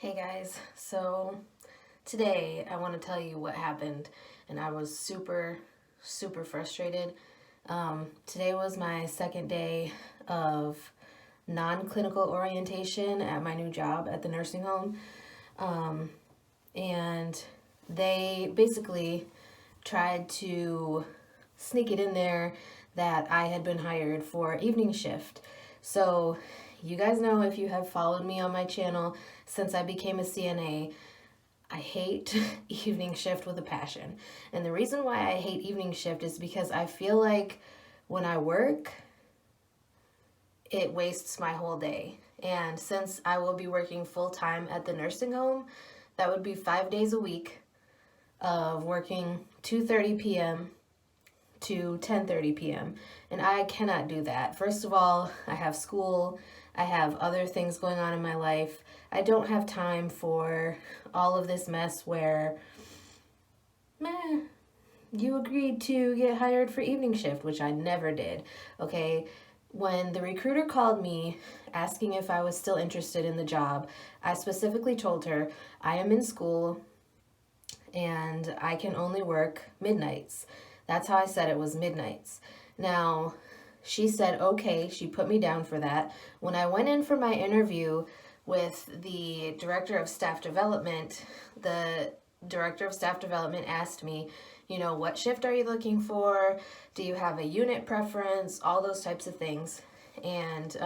Hey guys, so today I want to tell you what happened, and I was super frustrated. Today was my second day of non-clinical orientation at my new job at the nursing home, and they basically tried to sneak it in there that I had been hired for evening shift. So, you guys know, if you have followed me on my channel since I became a CNA, I hate evening shift with a passion. And the reason why I hate evening shift is because I feel like when I work, it wastes my whole day. And since I will be working full time at the nursing home, that would be 5 days a week of working 2:30 p.m. to 10:30 p.m. And I cannot do that. First of all, I have school, I have other things going on in my life. I don't have time for all of this mess where, meh, you agreed to get hired for evening shift, which I never did. Okay, when the recruiter called me asking if I was still interested in the job, I specifically told her I am in school and I can only work midnights. That's how I said it, was midnights. Now, she said, okay, she put me down for that. When I went in for my interview with the director of staff development, the director of staff development asked me, what shift are you looking for? Do you have a unit preference? All those types of things. And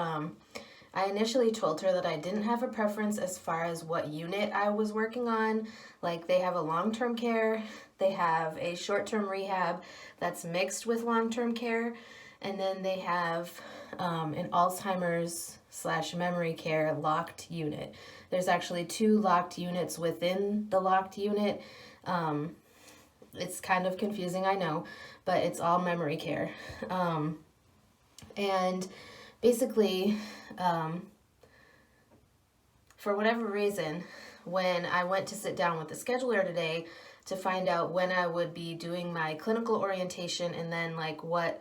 I initially told her that I didn't have a preference as far as what unit I was working on. Like, they have a long-term care, they have a short-term rehab that's mixed with long-term care, and then they have an Alzheimer's / memory care locked unit. There's actually 2 locked units within the locked unit. It's kind of confusing, I know, but it's all memory care. And basically, for whatever reason, when I went to sit down with the scheduler today to find out when I would be doing my clinical orientation and then like what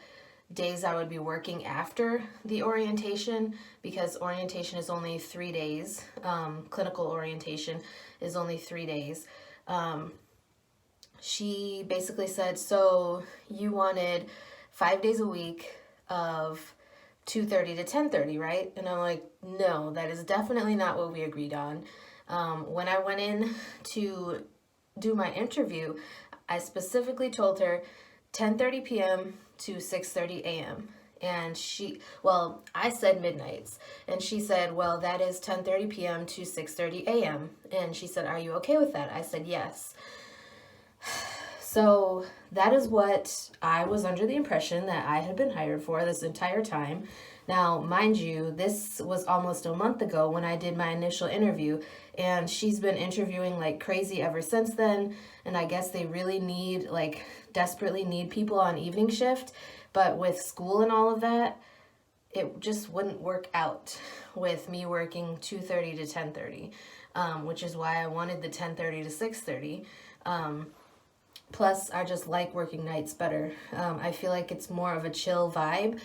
days I would be working after the orientation, because orientation is only 3 days, clinical orientation is only 3 days, she basically said, so you wanted 5 days a week of 2:30 to 10:30, right? And I'm like, no, that is definitely not what we agreed on. When I went in to do my interview, I specifically told her 10:30 p.m. to 6:30 a.m. And I said midnights. And she said, well, that is 10:30 p.m. to 6:30 a.m. And she said, are you okay with that? I said, yes. So that is what I was under the impression that I had been hired for this entire time. Now, mind you, this was almost a month ago when I did my initial interview, and she's been interviewing like crazy ever since then. And I guess they really desperately need people on evening shift. But with school and all of that, it just wouldn't work out with me working 2:30 to 10:30, which is why I wanted the 10:30 to 6:30. Plus, I just like working nights better. I feel like it's more of a chill vibe,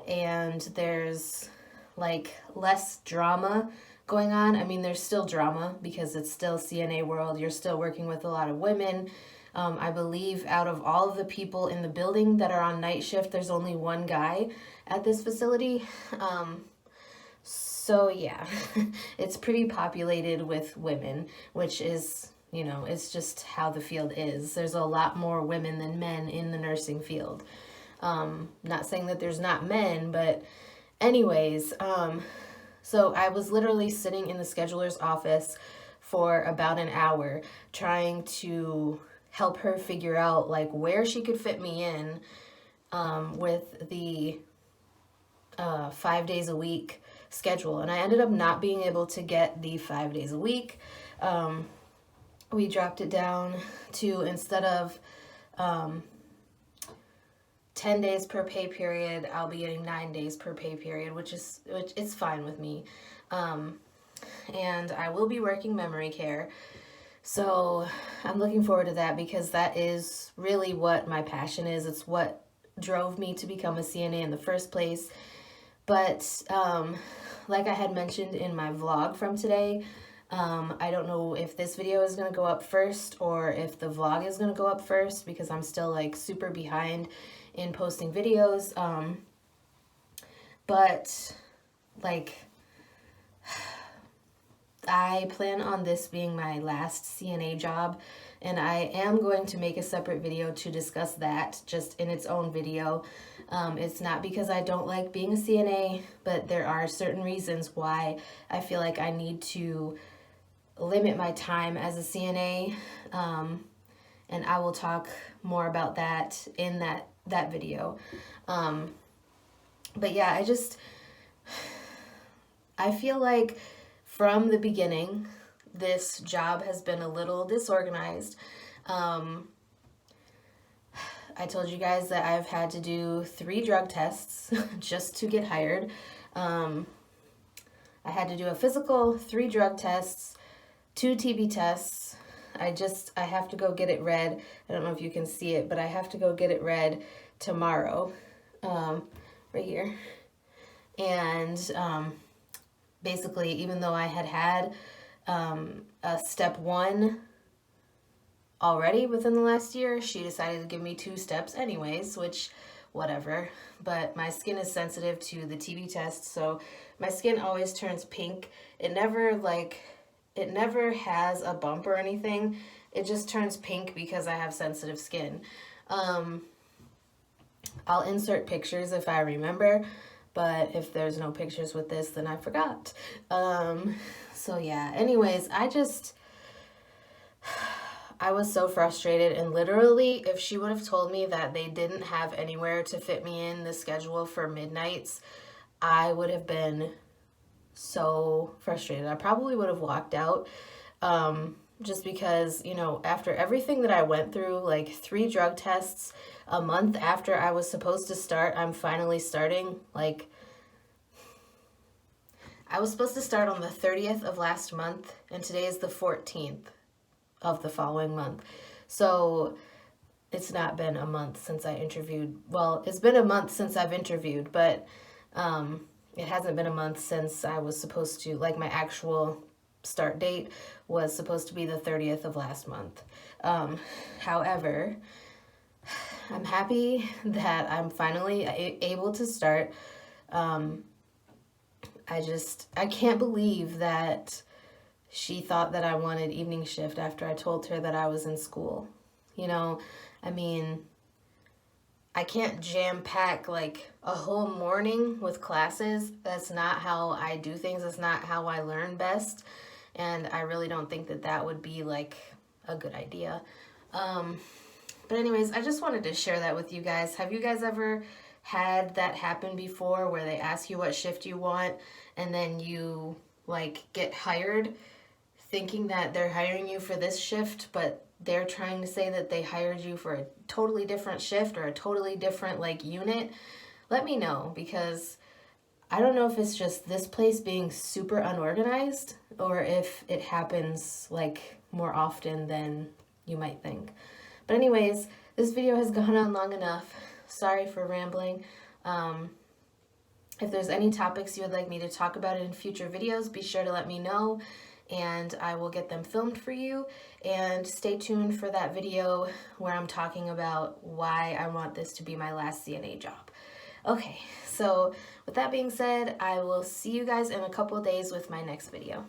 and there's like less drama going on. I mean, there's still drama because it's still CNA world. You're still working with a lot of women. I believe out of all of the people in the building that are on night shift, there's only one guy at this facility. So yeah, it's pretty populated with women, which is, it's just how the field is. There's a lot more women than men in the nursing field. Not saying that there's not men, but anyways, so I was literally sitting in the scheduler's office for about an hour trying to help her figure out like where she could fit me in with the 5 days a week schedule. And I ended up not being able to get the 5 days a week. We dropped it down to, instead of 10 days per pay period, I'll be getting 9 days per pay period, which is fine with me. And I will be working memory care. So I'm looking forward to that because that is really what my passion is. It's what drove me to become a CNA in the first place. But like I had mentioned in my vlog from today, I don't know if this video is going to go up first or if the vlog is going to go up first, because I'm still like super behind in posting videos. But like, I plan on this being my last CNA job, and I am going to make a separate video to discuss that just in its own video. It's not because I don't like being a CNA, but there are certain reasons why I feel like I need to limit my time as a CNA, and I will talk more about that in that video. But yeah, I feel like from the beginning, this job has been a little disorganized. I told you guys that I've had to do 3 drug tests just to get hired. I had to do a physical, 3 drug tests, 2 TB tests. I have to go get it read. I don't know if you can see it, but I have to go get it read tomorrow, right here. And basically, even though I had a step 1 already within the last year, she decided to give me 2 steps anyways, which whatever. But my skin is sensitive to the TB test, so my skin always turns pink. It never has a bump or anything. It just turns pink because I have sensitive skin. I'll insert pictures if I remember, but if there's no pictures with this, then I forgot. So yeah, anyways, I was so frustrated, and literally, if she would have told me that they didn't have anywhere to fit me in the schedule for midnights, I would have been so frustrated. I probably would have walked out, just because, you know, after everything that I went through, like 3 drug tests, a month after I was supposed to start, I'm finally starting. Like, I was supposed to start on the 30th of last month, and today is the 14th of the following month. So it's not been a month since I interviewed. Well, it's been a month since I've interviewed, but it hasn't been a month since I was supposed to, like, my actual start date was supposed to be the 30th of last month. However, I'm happy that I'm finally able to start. I can't believe that she thought that I wanted evening shift after I told her that I was in school. You know, I mean, I can't jam pack like a whole morning with classes. That's not how I do things. That's not how I learn best. And I really don't think that that would be like a good idea. But anyways, I just wanted to share that with you guys. Have you guys ever had that happen before, where they ask you what shift you want and then you like get hired thinking that they're hiring you for this shift, but they're trying to say that they hired you for a totally different shift or a totally different like unit? Let me know, because I don't know if it's just this place being super unorganized or if it happens like more often than you might think. But anyways, this video has gone on long enough. Sorry for rambling. If there's any topics you would like me to talk about in future videos, be sure to let me know, and I will get them filmed for you. And stay tuned for that video where I'm talking about why I want this to be my last CNA job. Okay, so with that being said, I will see you guys in a couple days with my next video.